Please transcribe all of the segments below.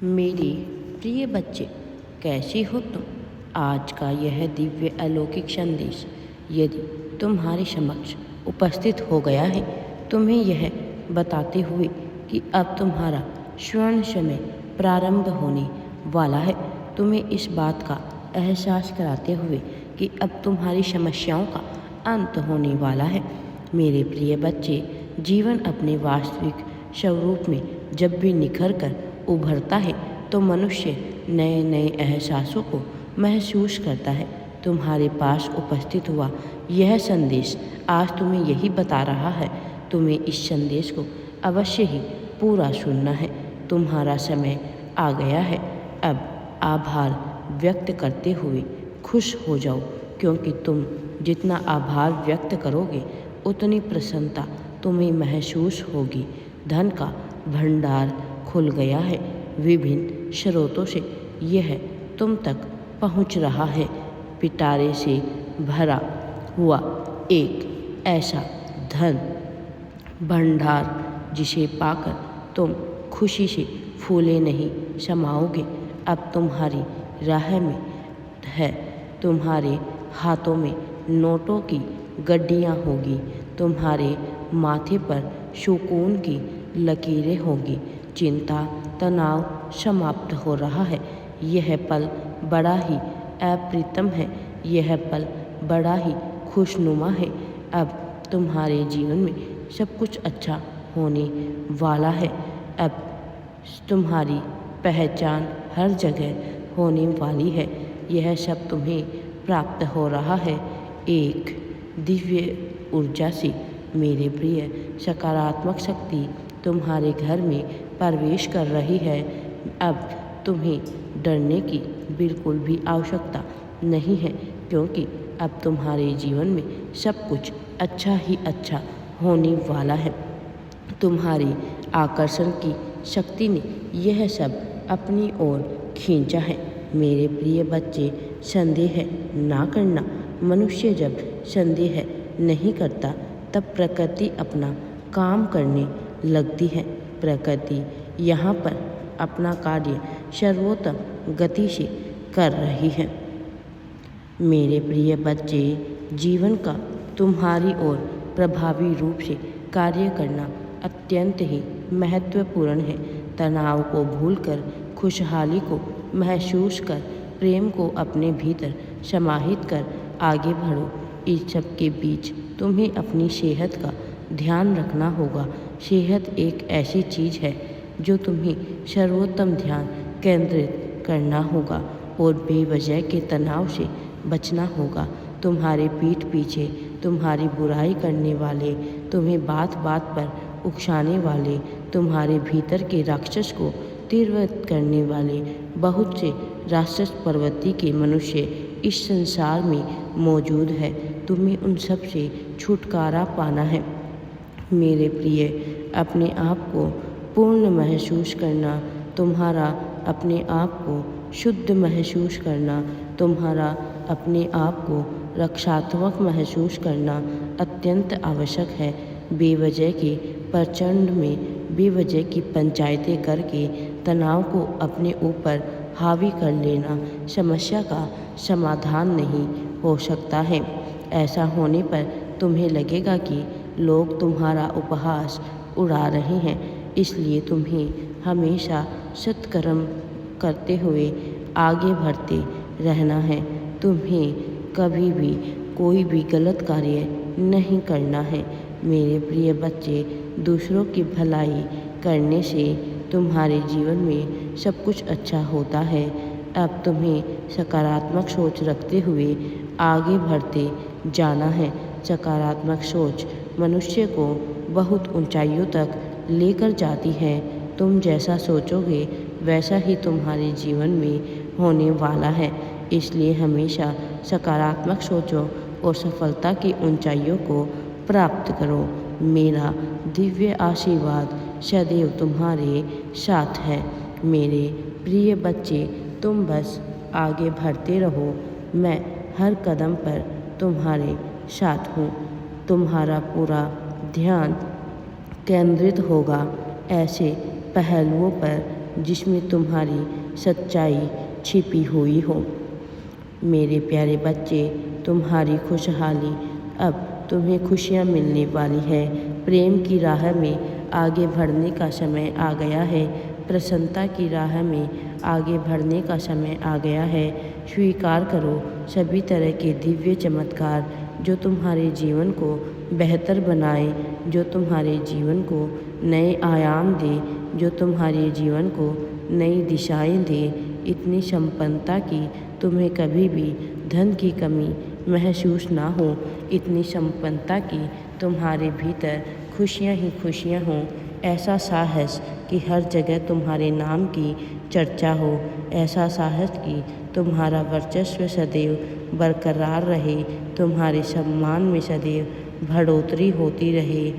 मेरे प्रिय बच्चे, कैसे हो तुम? आज का यह दिव्य अलौकिक संदेश यदि तुम्हारे समक्ष उपस्थित हो गया है, तुम्हें यह बताते हुए कि अब तुम्हारा स्वर्ण समय प्रारंभ होने वाला है, तुम्हें इस बात का एहसास कराते हुए कि अब तुम्हारी समस्याओं का अंत होने वाला है। मेरे प्रिय बच्चे, जीवन अपने वास्तविक स्वरूप में जब भी निखर कर उभरता है तो मनुष्य नए नए एहसासों को महसूस करता है। तुम्हारे पास उपस्थित हुआ यह संदेश आज तुम्हें यही बता रहा है। तुम्हें इस संदेश को अवश्य ही पूरा सुनना है। तुम्हारा समय आ गया है। अब आभार व्यक्त करते हुए खुश हो जाओ, क्योंकि तुम जितना आभार व्यक्त करोगे उतनी प्रसन्नता तुम्हें महसूस होगी। धन का भंडार खुल गया है। विभिन्न स्रोतों से यह तुम तक पहुंच रहा है। पिटारे से भरा हुआ एक ऐसा धन भंडार जिसे पाकर तुम खुशी से फूले नहीं समाओगे, अब तुम्हारी राह में है। तुम्हारे हाथों में नोटों की गड्डियाँ होगी। तुम्हारे माथे पर सुकून की लकीरें होगी। चिंता तनाव समाप्त हो रहा है। यह पल बड़ा ही अप्रितम है। यह पल बड़ा ही खुशनुमा है। अब तुम्हारे जीवन में सब कुछ अच्छा होने वाला है। अब तुम्हारी पहचान हर जगह होने वाली है। यह सब तुम्हें प्राप्त हो रहा है एक दिव्य ऊर्जा से। मेरे प्रिय, सकारात्मक शक्ति तुम्हारे घर में प्रवेश कर रही है। अब तुम्हें डरने की बिल्कुल भी आवश्यकता नहीं है, क्योंकि अब तुम्हारे जीवन में सब कुछ अच्छा ही अच्छा होने वाला है। तुम्हारी आकर्षण की शक्ति ने यह सब अपनी ओर खींचा है। मेरे प्रिय बच्चे, संदेह ना करना। मनुष्य जब संदेह नहीं करता तब प्रकृति अपना काम करने लगती है। प्रकृति यहाँ पर अपना कार्य सर्वोत्तम गति से कर रही है। मेरे प्रिय बच्चे, जीवन का तुम्हारी ओर प्रभावी रूप से कार्य करना अत्यंत ही महत्वपूर्ण है। तनाव को भूलकर खुशहाली को महसूस कर, प्रेम को अपने भीतर समाहित कर आगे बढ़ो। इस सब के बीच तुम्हें अपनी सेहत का ध्यान रखना होगा। सेहत एक ऐसी चीज़ है जो तुम्हें सर्वोत्तम ध्यान केंद्रित करना होगा और बेवजह के तनाव से बचना होगा। तुम्हारे पीठ पीछे तुम्हारी बुराई करने वाले, तुम्हें बात बात पर उकसाने वाले, तुम्हारे भीतर के राक्षस को तीव्र करने वाले बहुत से राक्षस प्रवृत्ति के मनुष्य इस संसार में मौजूद है। तुम्हें उन सब से छुटकारा पाना है। मेरे प्रिय, अपने आप को पूर्ण महसूस करना, तुम्हारा अपने आप को शुद्ध महसूस करना, तुम्हारा अपने आप को रक्षात्मक महसूस करना अत्यंत आवश्यक है। बेवजह के प्रचंड में बेवजह की पंचायतें करके तनाव को अपने ऊपर हावी कर लेना समस्या का समाधान नहीं हो सकता है। ऐसा होने पर तुम्हें लगेगा कि लोग तुम्हारा उपहास उड़ा रहे हैं, इसलिए तुम्हें हमेशा सत्कर्म करते हुए आगे बढ़ते रहना है। तुम्हें कभी भी कोई भी गलत कार्य नहीं करना है। मेरे प्रिय बच्चे, दूसरों की भलाई करने से तुम्हारे जीवन में सब कुछ अच्छा होता है। अब तुम्हें सकारात्मक सोच रखते हुए आगे बढ़ते जाना है। सकारात्मक सोच मनुष्य को बहुत ऊंचाइयों तक लेकर जाती है। तुम जैसा सोचोगे वैसा ही तुम्हारे जीवन में होने वाला है। इसलिए हमेशा सकारात्मक सोचो और सफलता की ऊंचाइयों को प्राप्त करो। मेरा दिव्य आशीर्वाद सदैव तुम्हारे साथ है। मेरे प्रिय बच्चे, तुम बस आगे बढ़ते रहो। मैं हर कदम पर तुम्हारे साथ हूँ। तुम्हारा पूरा ध्यान केंद्रित होगा ऐसे पहलुओं पर जिसमें तुम्हारी सच्चाई छिपी हुई हो। मेरे प्यारे बच्चे, तुम्हारी खुशहाली अब तुम्हें खुशियाँ मिलने वाली है। प्रेम की राह में आगे बढ़ने का समय आ गया है। प्रसन्नता की राह में आगे बढ़ने का समय आ गया है। स्वीकार करो सभी तरह के दिव्य चमत्कार जो तुम्हारे जीवन को बेहतर बनाए, जो तुम्हारे जीवन को नए आयाम दे, जो तुम्हारे जीवन को नई दिशाएं दे। इतनी संपन्नता की तुम्हें कभी भी धन की कमी महसूस ना हो। इतनी संपन्नता की तुम्हारे भीतर खुशियाँ ही खुशियाँ हों। ऐसा साहस कि हर जगह तुम्हारे नाम की चर्चा हो। ऐसा साहस कि तुम्हारा वर्चस्व सदैव बरकरार रहे, तुम्हारे सम्मान में सदैव बढ़ोतरी होती रहे।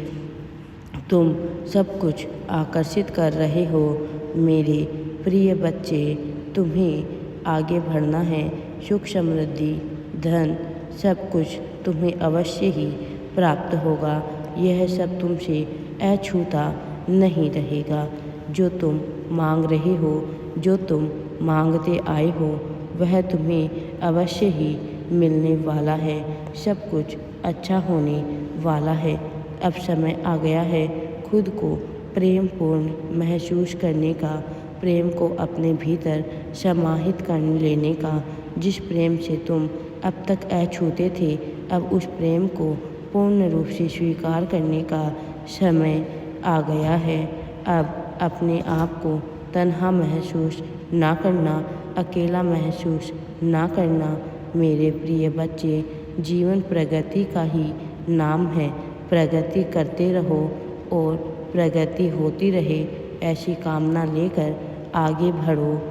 तुम सब कुछ आकर्षित कर रहे हो। मेरे प्रिय बच्चे, तुम्हें आगे बढ़ना है। सुख, समृद्धि, धन सब कुछ तुम्हें अवश्य ही प्राप्त होगा। यह सब तुमसे अछूता नहीं रहेगा। जो तुम मांग रहे हो, जो तुम मांगते आए हो, वह तुम्हें अवश्य ही मिलने वाला है। सब कुछ अच्छा होने वाला है। अब समय आ गया है खुद को प्रेम पूर्ण महसूस करने का, प्रेम को अपने भीतर समाहित कर लेने का। जिस प्रेम से तुम अब तक अछूते थे, अब उस प्रेम को पूर्ण रूप से स्वीकार करने का समय आ गया है। अब अपने आप को तन्हा महसूस ना करना, अकेला महसूस ना करना। मेरे प्रिय बच्चे, जीवन प्रगति का ही नाम है। प्रगति करते रहो और प्रगति होती रहे, ऐसी कामना लेकर आगे बढ़ो।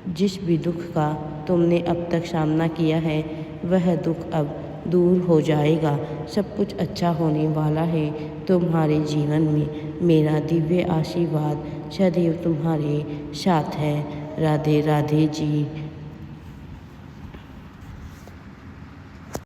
जिस भी दुख का तुमने अब तक सामना किया है, वह दुख अब दूर हो जाएगा। सब कुछ अच्छा होने वाला है तुम्हारे जीवन में। मेरा दिव्य आशीर्वाद सदैव तुम्हारे साथ है। राधे राधे जी।